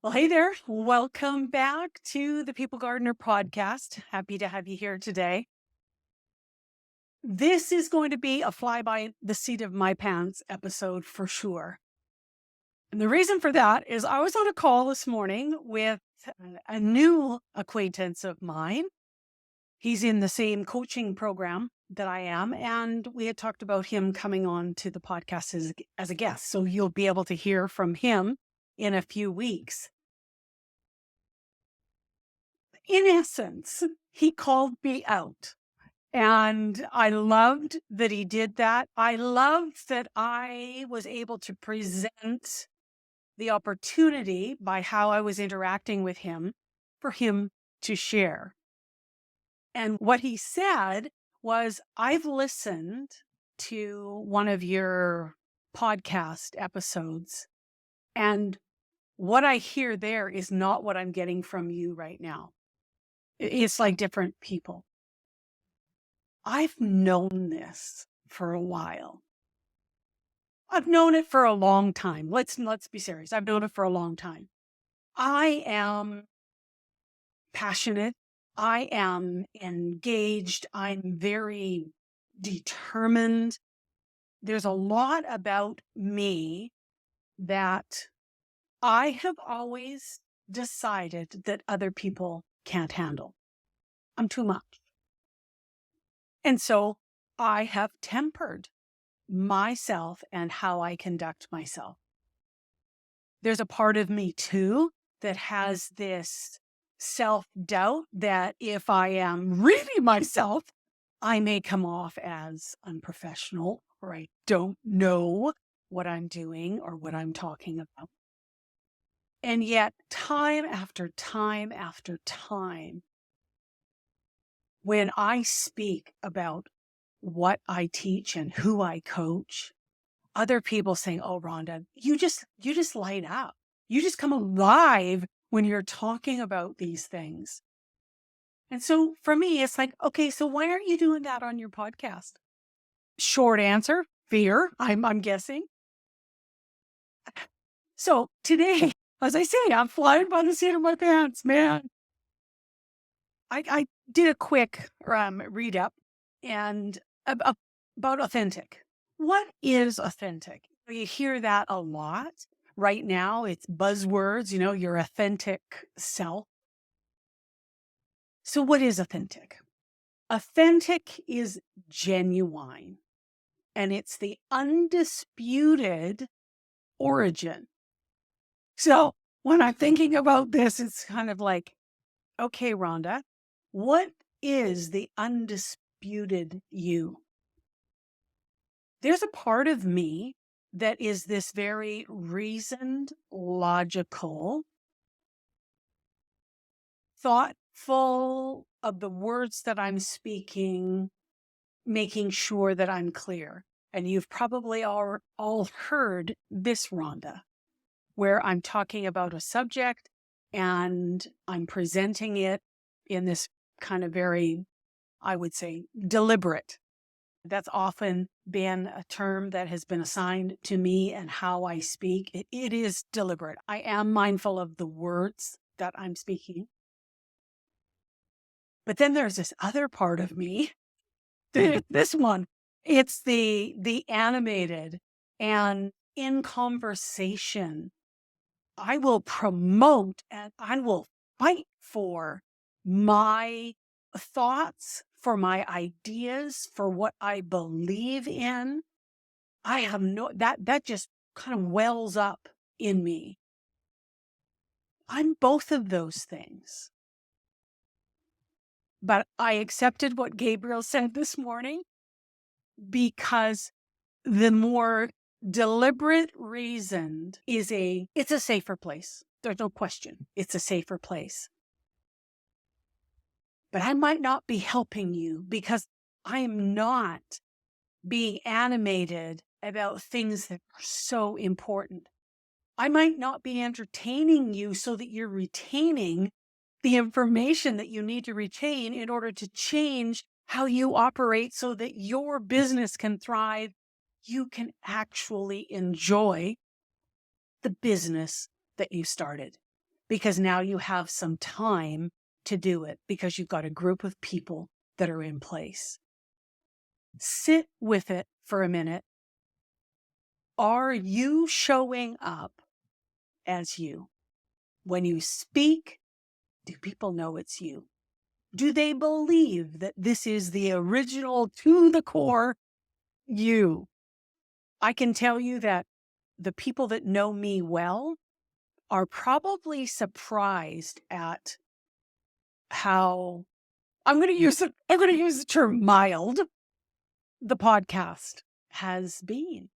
Well, hey there. Welcome back to the People Gardener podcast. Happy to have you here today. This is going to be a fly by the seat of my pants episode for sure. And the reason for that is I was on a call this morning with a new acquaintance of mine. He's in the same coaching program that I am, and we had talked about him coming on to the podcast as a guest. So you'll be able to hear from him in a few weeks. In essence, he called me out. And I loved that he did that. I loved that I was able to present the opportunity by how I was interacting with him for him to share. And what he said was, I've listened to one of your podcast episodes, and what I hear there is not what I'm getting from you right now. It's like different people. I've known this for a while. I've known it for a long time. Let's be serious. I've known it for a long time. I am passionate. I am engaged. I'm very determined. There's a lot about me that I have always decided that other people can't handle. I'm too much. And so I have tempered myself and how I conduct myself. There's a part of me too that has this self-doubt that if I am really myself, I may come off as unprofessional, or I don't know what I'm doing or what I'm talking about. And yet, time after time after time, when I speak about what I teach and who I coach, other people saying, "Oh, Rhonda, you just light up. You just come alive when you're talking about these things." And so for me, it's like, okay, so why aren't you doing that on your podcast? Short answer, fear, I'm guessing. So today, as I say, I'm flying by the seat of my pants, man. I did a quick read up and about authentic. What is authentic? You hear that a lot right now. It's buzzwords, your authentic self. So what is authentic? Authentic is genuine, and it's the undisputed origin. So when I'm thinking about this, it's kind of like, okay, Rhonda, what is the undisputed you? There's a part of me that is this very reasoned, logical, thoughtful of the words that I'm speaking, making sure that I'm clear. And you've probably all heard this, Rhonda, where I'm talking about a subject and I'm presenting it in this kind of very, I would say, deliberate. That's often been a term that has been assigned to me and how I speak. It is deliberate. I am mindful of the words that I'm speaking. But then there's this other part of me, this one, it's the animated, and in conversation, I will promote and I will fight for my thoughts, for my ideas, for what I believe in. I have that just kind of wells up in me. I'm both of those things. But I accepted what Gabriel said this morning because the more deliberate reasoned it's a safer place. There's no question. It's a safer place. But I might not be helping you because I am not being animated about things that are so important. I might not be entertaining you so that you're retaining the information that you need to retain in order to change how you operate so that your business can thrive. You can actually enjoy the business that you started. because now you have some time to do it because you've got a group of people that are in place. Sit with it for a minute. Are you showing up as you? When you speak, do people know it's you? Do they believe that this is the original, to the core you? I can tell you that the people that know me well are probably surprised at how I'm going to use the term mild the podcast has been.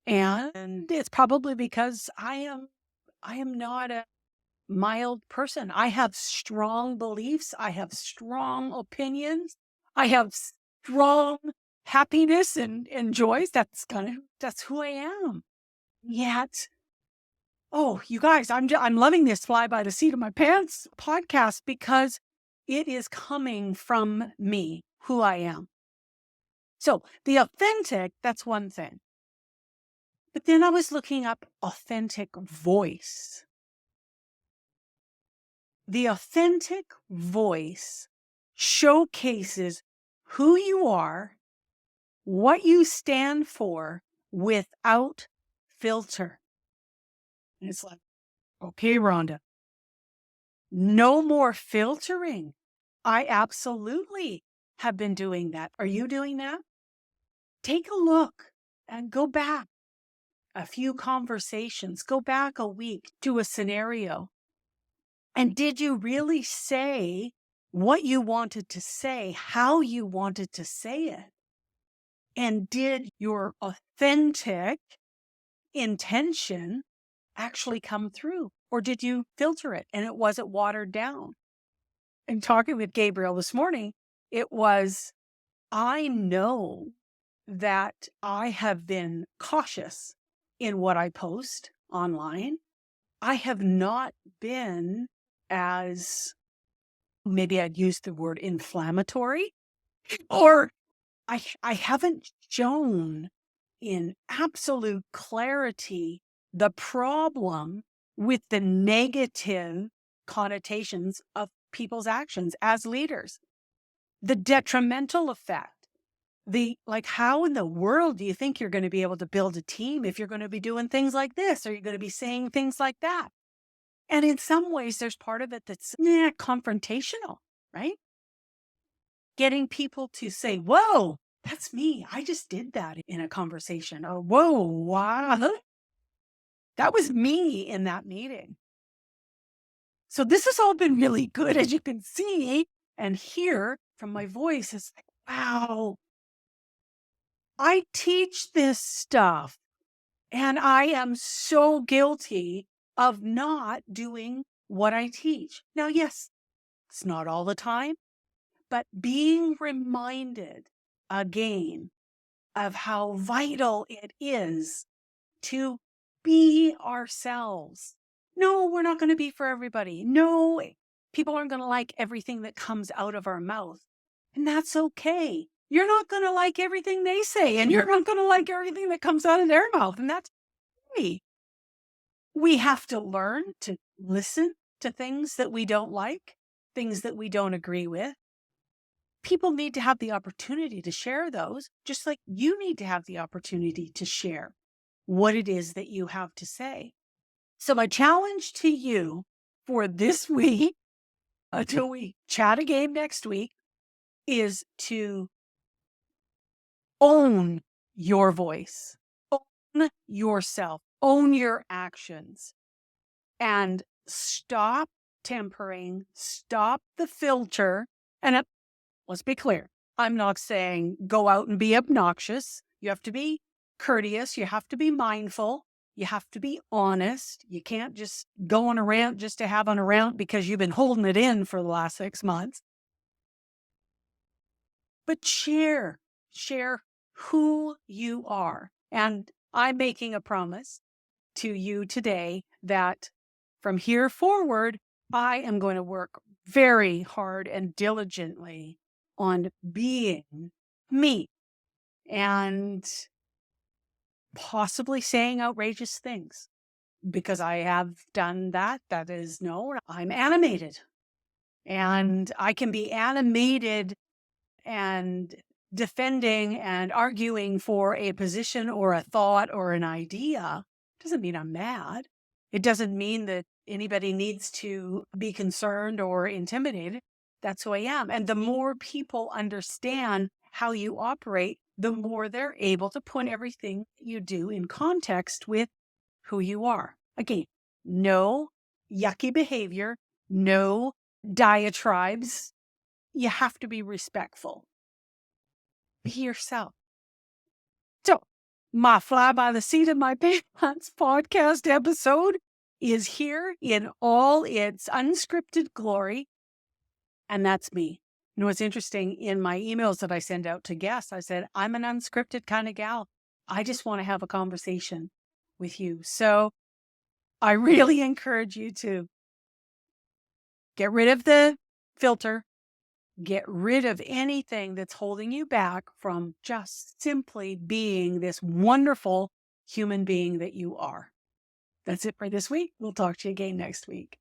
And it's probably because I am not a mild person. I have strong beliefs. I have strong opinions. I have strong happiness and joys. That's who I am. Yet, oh, you guys, I'm loving this fly by the seat of my pants podcast because it is coming from me, who I am. So the authentic, that's one thing. But then I was looking up authentic voice. The authentic voice showcases who you are, what you stand for without filter. And it's like, okay, Rhonda, no more filtering. I absolutely have been doing that. Are you doing that? Take a look and go back a few conversations, go back a week to a scenario. And did you really say what you wanted to say, how you wanted to say it? And did your authentic intention actually come through? Or did you filter it and it wasn't watered down? And talking with Gabriel this morning, it was, I know that I have been cautious in what I post online. I have not been as, maybe I'd use the word inflammatory, or I haven't shown in absolute clarity the problem with the negative connotations of people's actions as leaders, the detrimental effect. How in the world do you think you're going to be able to build a team if you're going to be doing things like this? Or you're going to be saying things like that? And in some ways, there's part of it that's confrontational, right? Getting people to say, whoa, that's me. I just did that in a conversation. Or, whoa, wow. That was me in that meeting. So this has all been really good, as you can see and hear from my voice. It's like, wow, I teach this stuff and I am so guilty of not doing what I teach. Now, yes, it's not all the time, but being reminded again of how vital it is to be ourselves. No, we're not going to be for everybody. No, people aren't going to like everything that comes out of our mouth. And that's okay. You're not going to like everything they say, and you're not going to like everything that comes out of their mouth. And that's okay. We have to learn to listen to things that we don't like, things that we don't agree with. People need to have the opportunity to share those, just like you need to have the opportunity to share what it is that you have to say. So my challenge to you for this week, until we chat again next week, is to own your voice, own yourself, own your actions, and stop tempering, stop the filter. And let's be clear, I'm not saying go out and be obnoxious. You have to be courteous. You have to be mindful. You have to be honest. You can't just go on a rant just to have on a rant because you've been holding it in for the last 6 months. But share who you are. And I'm making a promise to you today that from here forward, I am going to work very hard and diligently on being me and possibly saying outrageous things. because I have done that. That is known. I'm animated, and I can be animated and defending and arguing for a position or a thought or an idea. Doesn't mean I'm mad. It doesn't mean that anybody needs to be concerned or intimidated. That's who I am. And the more people understand how you operate, the more they're able to put everything you do in context with who you are. Again, no yucky behavior, no diatribes. You have to be respectful. Be yourself. So, my fly by the seat of my pants podcast episode is here in all its unscripted glory. And that's me. You know, what's interesting, in my emails that I send out to guests, I said, I'm an unscripted kind of gal. I just want to have a conversation with you. So I really encourage you to get rid of the filter, get rid of anything that's holding you back from just simply being this wonderful human being that you are. That's it for this week. We'll talk to you again next week.